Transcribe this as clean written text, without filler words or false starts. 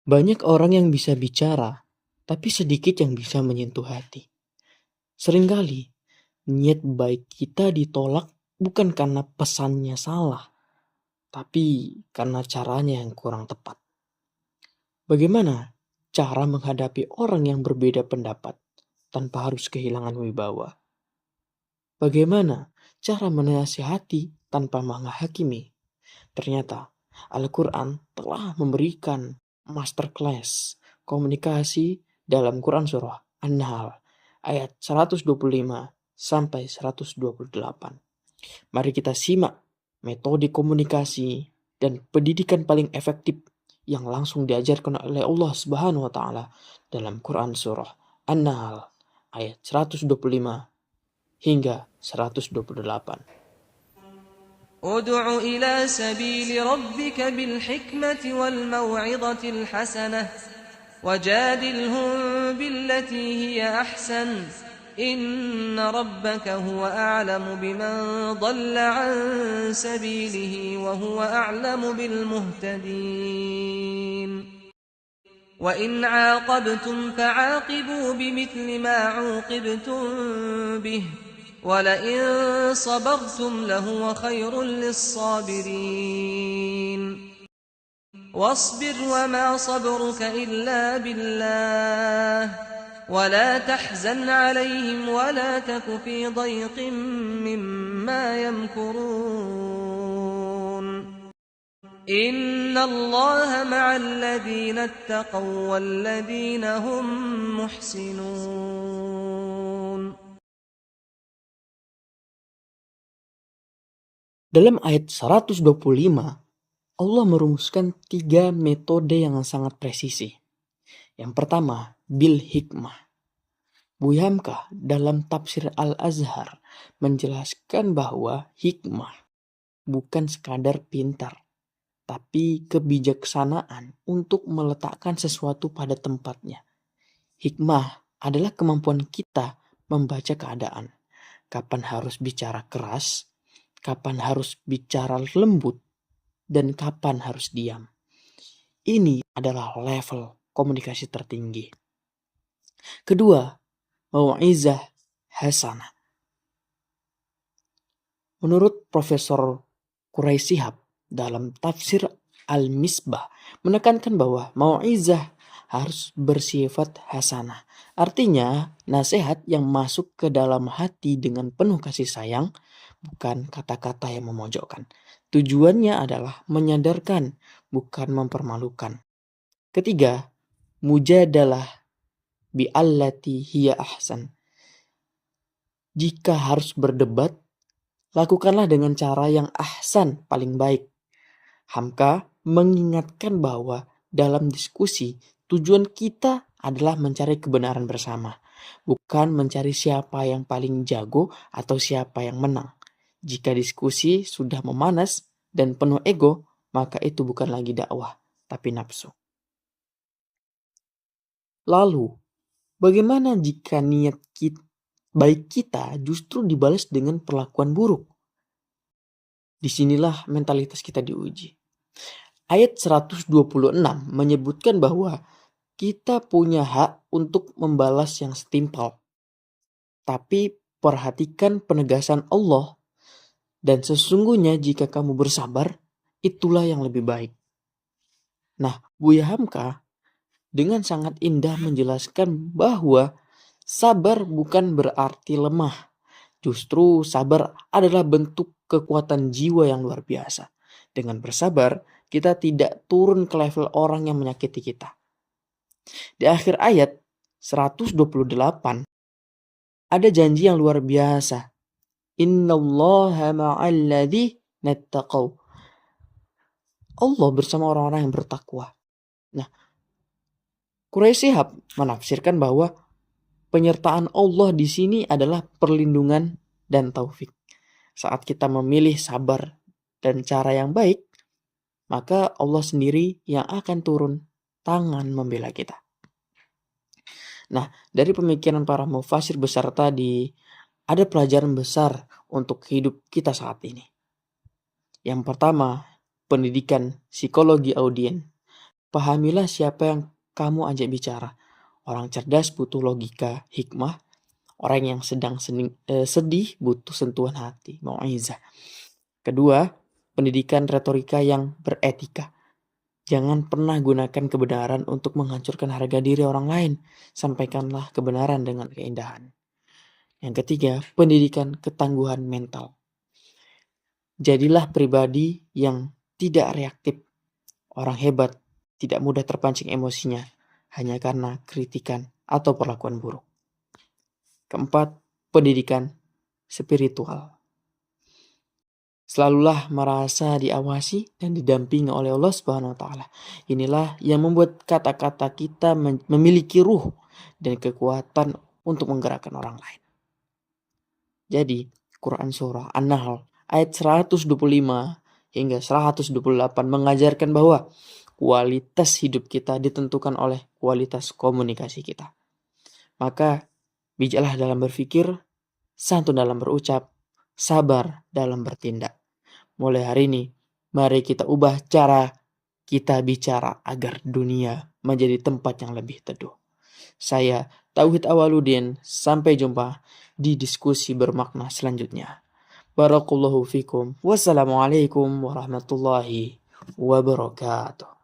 Banyak orang yang bisa bicara, tapi sedikit yang bisa menyentuh hati. Seringkali, niat baik kita ditolak bukan karena pesannya salah, tapi karena caranya yang kurang tepat. Bagaimana cara menghadapi orang yang berbeda pendapat tanpa harus kehilangan wibawa? Bagaimana cara menasihati tanpa menghakimi? Ternyata Al-Quran telah memberikan masterclass komunikasi dalam Quran Surah An-Nahl ayat 125 sampai 128. Mari kita simak metode komunikasi dan pendidikan paling efektif yang langsung diajarkan oleh Allah Subhanahu wa taala dalam Quran Surah An-Nahl ayat 125 hingga 128. ادع إلى سبيل ربك بالحكمة والموعظة الحسنة وجادلهم بالتي هي أحسن إن ربك هو أعلم بمن ضل عن سبيله وهو أعلم بالمهتدين وإن عاقبتم فعاقبوا بمثل ما عوقبتم به ولئن صبرتم لهو خير للصابرين واصبر وما صبرك إلا بالله ولا تحزن عليهم ولا تك في ضيق مما يمكرون إن الله مع الذين اتقوا والذين هم محسنون. Dalam ayat 125, Allah merumuskan 3 metode yang sangat presisi. Yang pertama, bil hikmah. Buya Hamka dalam tafsir Al-Azhar menjelaskan bahwa hikmah bukan sekadar pintar, tapi kebijaksanaan untuk meletakkan sesuatu pada tempatnya. Hikmah adalah kemampuan kita membaca keadaan. Kapan harus bicara keras, kapan harus bicara lembut, dan kapan harus diam. Ini adalah level komunikasi tertinggi. Kedua, mau'izah hasanah. Menurut Profesor Quraisy Shihab dalam tafsir Al-Misbah menekankan bahwa mau'izah harus bersifat hasanah. Artinya, nasihat yang masuk ke dalam hati dengan penuh kasih sayang, bukan kata-kata yang memojokkan. Tujuannya adalah menyadarkan, bukan mempermalukan. Ketiga, mujadalah bi'allati hiya ahsan. Jika harus berdebat, lakukanlah dengan cara yang ahsan, paling baik. Hamka mengingatkan bahwa dalam diskusi, tujuan kita adalah mencari kebenaran bersama, bukan mencari siapa yang paling jago atau siapa yang menang. Jika diskusi sudah memanas dan penuh ego, maka itu bukan lagi dakwah, tapi nafsu. Lalu, bagaimana jika niat baik kita justru dibalas dengan perlakuan buruk? Disinilah mentalitas kita diuji. Ayat 126 menyebutkan bahwa kita punya hak untuk membalas yang setimpal. Tapi perhatikan penegasan Allah. Dan sesungguhnya jika kamu bersabar, itulah yang lebih baik. Nah, Buya Hamka dengan sangat indah menjelaskan bahwa sabar bukan berarti lemah. Justru sabar adalah bentuk kekuatan jiwa yang luar biasa. Dengan bersabar, kita tidak turun ke level orang yang menyakiti kita. Di akhir ayat 128, ada janji yang luar biasa. Innallaha ma'alladzi nattaqau. Allah bersama orang-orang yang bertakwa. Nah, Quraisy Shihab menafsirkan bahwa penyertaan Allah di sini adalah perlindungan dan taufik. Saat kita memilih sabar dan cara yang baik, maka Allah sendiri yang akan turun tangan membela kita. Nah, dari pemikiran para mufasir besar tadi, ada pelajaran besar untuk hidup kita saat ini. Yang pertama, pendidikan psikologi audien. Pahamilah siapa yang kamu ajak bicara. Orang cerdas butuh logika, hikmah. Orang yang sedang sedih butuh sentuhan hati, mau'izah. Kedua, pendidikan retorika yang beretika. Jangan pernah gunakan kebenaran untuk menghancurkan harga diri orang lain. Sampaikanlah kebenaran dengan keindahan. Yang ketiga, pendidikan ketangguhan mental. Jadilah pribadi yang tidak reaktif. Orang hebat tidak mudah terpancing emosinya hanya karena kritikan atau perlakuan buruk. Keempat, pendidikan spiritual. Selalulah merasa diawasi dan didampingi oleh Allah Subhanahu wa taala. Inilah yang membuat kata-kata kita memiliki ruh dan kekuatan untuk menggerakkan orang lain. Jadi, Quran surah An-Nahl ayat 125 hingga 128 mengajarkan bahwa kualitas hidup kita ditentukan oleh kualitas komunikasi kita. Maka, bijaklah dalam berpikir, santun dalam berucap, sabar dalam bertindak. Mulai hari ini, mari kita ubah cara kita bicara agar dunia menjadi tempat yang lebih teduh. Saya Tauhid Awaludin, sampai jumpa di diskusi bermakna selanjutnya. Barakallahu fikum. Wassalamualaikum warahmatullahi wabarakatuh.